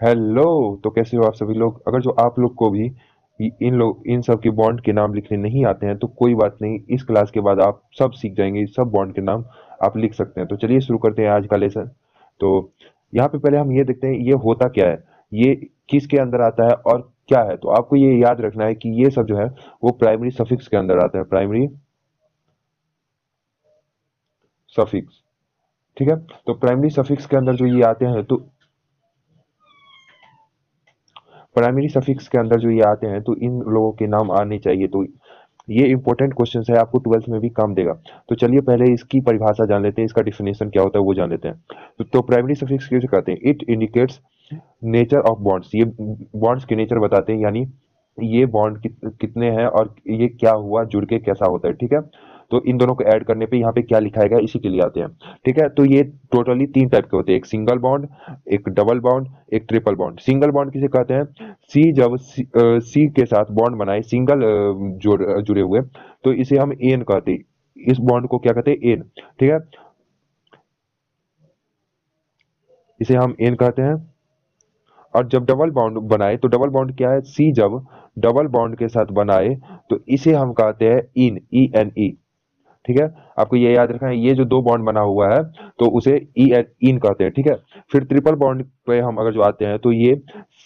Hello. तो कैसे हो आप सभी लोग? अगर जो आप लोग को भी इन सब के बॉन्ड के नाम लिखने नहीं आते हैं तो कोई बात नहीं, इस क्लास के बाद आप सब सीख जाएंगे, सब बॉन्ड के नाम आप लिख सकते हैं। तो चलिए शुरू करते हैं आज का लेसन। तो यहाँ पे पहले हम ये देखते हैं ये होता क्या है, ये किसके अंदर आता है और क्या है। तो आपको ये याद रखना है कि ये सब जो है वो प्राइमरी सफिक्स के अंदर आता है, प्राइमरी सफिक्स। ठीक है। तो प्राइमरी सफिक्स के अंदर जो ये आते हैं तो प्राइमरी सफिक्स के अंदर जो ये आते हैं तो इन लोगों के नाम आने चाहिए। तो ये इंपॉर्टेंट क्वेश्चन है, आपको ट्वेल्थ में भी काम देगा। तो चलिए पहले इसकी परिभाषा जान लेते हैं, इसका डिफिनेशन क्या होता है वो जान लेते हैं। तो प्राइमरी सफिक्स किसे कहते हैं? It indicates nature of bonds. ये बॉन्ड्स के नेचर बताते हैं, यानी ये बॉन्ड कितने हैं और ये क्या हुआ, जुड़ के कैसा होता है। ठीक है। तो इन दोनों को ऐड करने पे यहाँ पे क्या लिखाएगा इसी के लिए आते हैं। ठीक है। तो ये टोटली तीन टाइप के होते हैं, एक सिंगल बॉन्ड, एक डबल बॉन्ड, एक ट्रिपल बॉन्ड। सिंगल बॉन्ड किसे कहते हैं? जब सी के साथ बॉन्ड बनाए सिंगल जुड़े हुए, तो इसे हम एन कहते हैं। इस बॉन्ड को क्या कहते हैं? एन। ठीक है। इसे हम एन कहते हैं। और जब डबल बॉन्ड बनाए तो डबल बॉन्ड क्या है? सी जब डबल बॉन्ड के साथ बनाए तो इसे हम कहते हैं इन, ई एन ई। ठीक है। आपको ये याद रखना है, ये जो दो बॉन्ड बना हुआ है तो उसे ई एन इन कहते हैं। ठीक है। फिर ट्रिपल बॉन्ड पे हम अगर जो आते हैं तो ये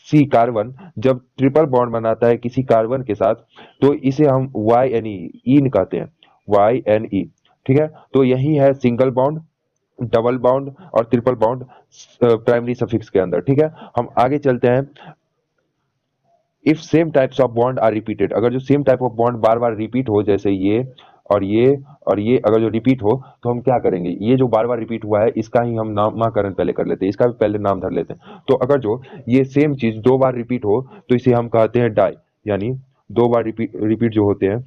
सी कार्बन जब ट्रिपल बॉन्ड बनाता है किसी कार्बन के साथ तो इसे हम वाई एन ई, इन कहते हैं, वाई एन ई। ठीक है। तो यही है सिंगल बॉन्ड, डबल बॉन्ड और ट्रिपल बॉन्ड प्राइमरी सफिक्स के अंदर। ठीक है। हम आगे चलते हैं। If same types of bond are repeated, अगर जो सेम टाइप ऑफ बॉन्ड बार बार रिपीट हो, जैसे ये और ये और ये अगर जो रिपीट हो तो हम क्या करेंगे? ये जो बार बार रिपीट हुआ है इसका ही हम नामकरण पहले कर लेते हैं, इसका भी पहले नाम धर लेते हैं। तो अगर जो ये सेम चीज दो बार रिपीट हो तो इसे हम कहते हैं डाई, यानी दो बार रिपीट रिपीट जो होते हैं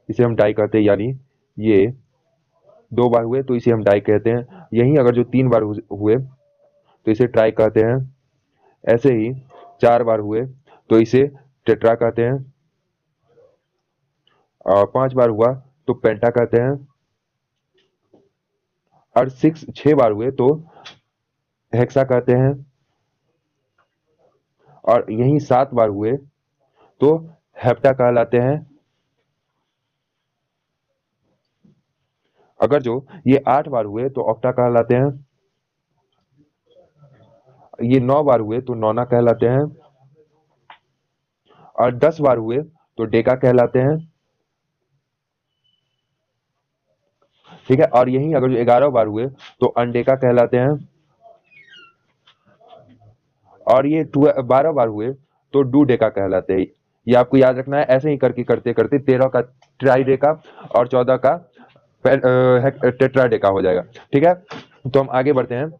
इसे हम डाई कहते हैं। यानी ये दो बार हुए तो इसे हम डाई कहते हैं। यही अगर जो तीन बार हुए तो इसे ट्राई कहते हैं। ऐसे ही चार बार हुए तो इसे टेट्रा कहते हैं। और पांच बार हुआ तो पेंटा कहते हैं। और छह बार हुए तो हेक्सा कहते हैं। और यही सात बार हुए तो हेप्टा कहलाते हैं। अगर जो ये आठ बार हुए तो ऑक्टा कहलाते हैं। ये नौ बार हुए तो नौना कहलाते हैं। और 10 बार हुए तो डेका कहलाते हैं। ठीक है। और यही अगर जो 11 बार हुए तो अनडेका कहलाते हैं। और ये 12 बार हुए तो डू डेका कहलाते हैं। ये आपको याद रखना है। ऐसे ही करके करते करते 13 का ट्राई डेका और 14 का टेट्रा डेका हो जाएगा। ठीक है। तो हम आगे बढ़ते हैं।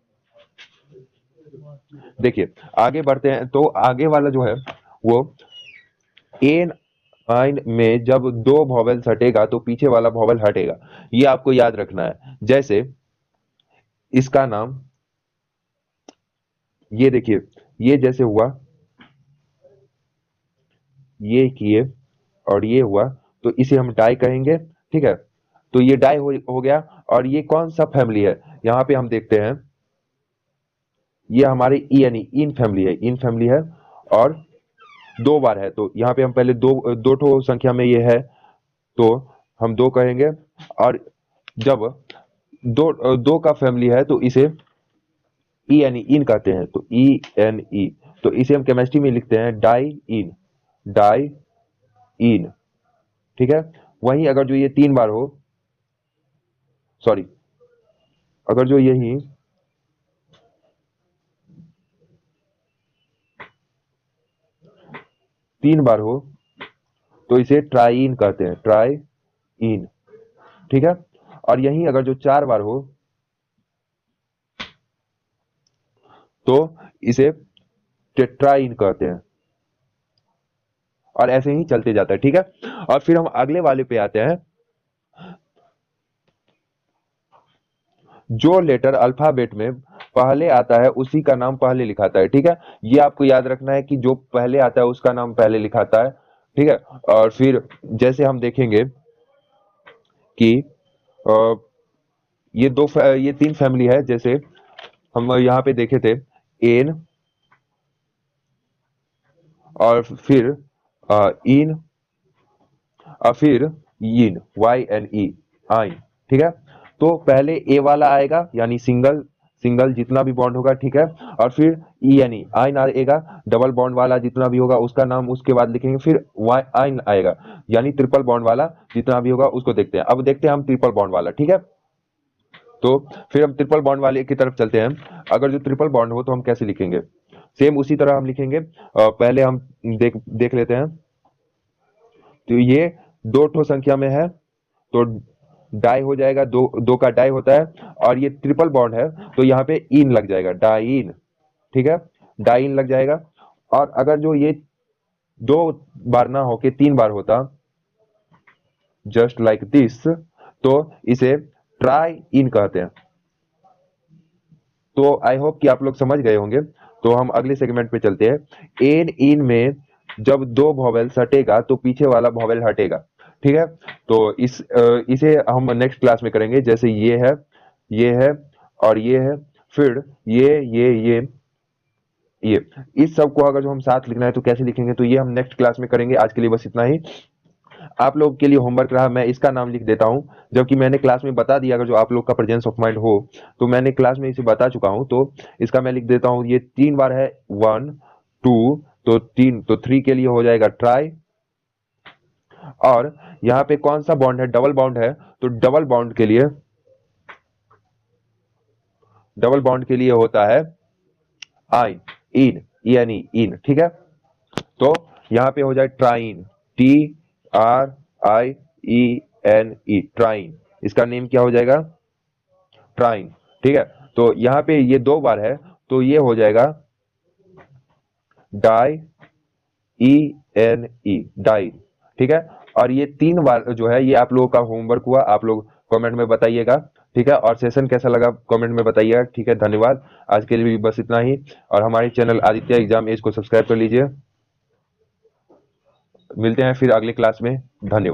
देखिए आगे बढ़ते हैं तो आगे वाला जो है वो एन आइन में जब दो वॉवेल्स हटेगा तो पीछे वाला वॉवेल हटेगा, ये आपको याद रखना है। जैसे इसका नाम, ये देखिए, ये जैसे हुआ, ये किए और ये हुआ तो इसे हम डाई कहेंगे। ठीक है। तो ये डाई हो गया। और ये कौन सा फैमिली है? यहाँ पे हम देखते हैं ये हमारे ई यानी इन फैमिली है, इन फैमिली है। और दो बार है तो यहाँ पे हम पहले दो दो ठो संख्या में ये है तो हम दो कहेंगे। और जब दो का फैमिली है तो इसे ई यानी इन कहते हैं, तो ई एन ई। तो इसे हम केमिस्ट्री में लिखते हैं डाई इन, डाई इन। ठीक है। वहीं अगर जो ये तीन बार हो, सॉरी, अगर जो यही तीन बार हो तो इसे ट्राईन कहते हैं, ट्राई इन। ठीक है। और यही अगर जो चार बार हो तो इसे टेट्राइन कहते हैं। और ऐसे ही चलते जाता है। ठीक है। और फिर हम अगले वाले पे आते हैं। जो लेटर अल्फाबेट में पहले आता है उसी का नाम पहले लिखाता है। ठीक है। ये आपको याद रखना है कि जो पहले आता है उसका नाम पहले लिखाता है। ठीक है। और फिर जैसे हम देखेंगे कि अ, ये तीन फैमिली है। जैसे हम यहाँ पे देखे थे एन, और फिर इन और फिर यीन YNE आइन, ठीक है। तो पहले ए वाला आएगा यानी सिंगल सिंगल जितना भी बॉन्ड होगा, ठीक है, और फिर ENE आइन आएगा, डबल बॉन्ड वाला जितना भी होगा उसका नाम उसके बाद लिखेंगे, फिर वाई आइन आएगा यानी ट्रिपल बॉन्ड वाला जितना भी होगा उसको देखते हैं। अब देखते हैं हम ट्रिपल बॉन्ड वाला, ठीक है। तो फिर हम ट्रिपल बॉन्ड वाले की तरफ चलते हैं। अगर जो ट्रिपल बॉन्ड हो तो हम कैसे लिखेंगे, सेम उसी तरह हम लिखेंगे। पहले हम देख लेते हैं। तो ये दो ठो संख्या में है तो डाई हो जाएगा, दो दो का डाई होता है, और ये ट्रिपल बॉन्ड है तो यहाँ पे इन लग जाएगा, डाइन, ठीक है, डाइन लग जाएगा। और अगर जो ये दो बार ना होके तीन बार होता, जस्ट लाइक दिस, तो इसे ट्राई इन कहते हैं। तो आई होप कि आप लोग समझ गए होंगे। तो हम अगले सेगमेंट पे चलते हैं। एन इन में जब दो वॉवेल हटेगा तो पीछे वाला वॉवेल हटेगा, ठीक है। तो इसे हम नेक्स्ट क्लास में करेंगे। जैसे ये है और ये है, फिर ये इस सब को अगर जो हम साथ लिखना है तो कैसे लिखेंगे, तो ये हम नेक्स्ट क्लास में करेंगे। आज के लिए बस इतना ही। आप लोग के लिए होमवर्क रहा, मैं इसका नाम लिख देता हूं, जबकि मैंने क्लास में बता दिया। अगर जो आप लोग का प्रेजेंस ऑफ माइंड हो तो मैंने क्लास में इसे बता चुका हूं, तो इसका मैं लिख देता हूं। ये तीन बार है, 1 2, तो तीन, तो 3 के लिए हो जाएगा ट्राई। और यहाँ पे कौन सा बॉन्ड है, डबल बॉन्ड है, तो डबल बॉन्ड के लिए होता है आइन, इन, यानी इन, ठीक है। तो यहाँ पे हो जाए ट्राइन, TRIENE, ट्राइन। इसका नेम क्या हो जाएगा, ट्राइन, ठीक है। तो यहाँ पे ये दो बार है तो ये हो जाएगा डाई, ENE, डाइन, ठीक है। और ये तीन बार जो है ये आप लोगों का होमवर्क हुआ, आप लोग कमेंट में बताइएगा, ठीक है। और सेशन कैसा लगा कमेंट में बताइएगा, ठीक है। धन्यवाद, आज के लिए भी बस इतना ही। और हमारे चैनल आदित्य एग्जाम एज को सब्सक्राइब कर लीजिए। मिलते हैं फिर अगले क्लास में, धन्यवाद।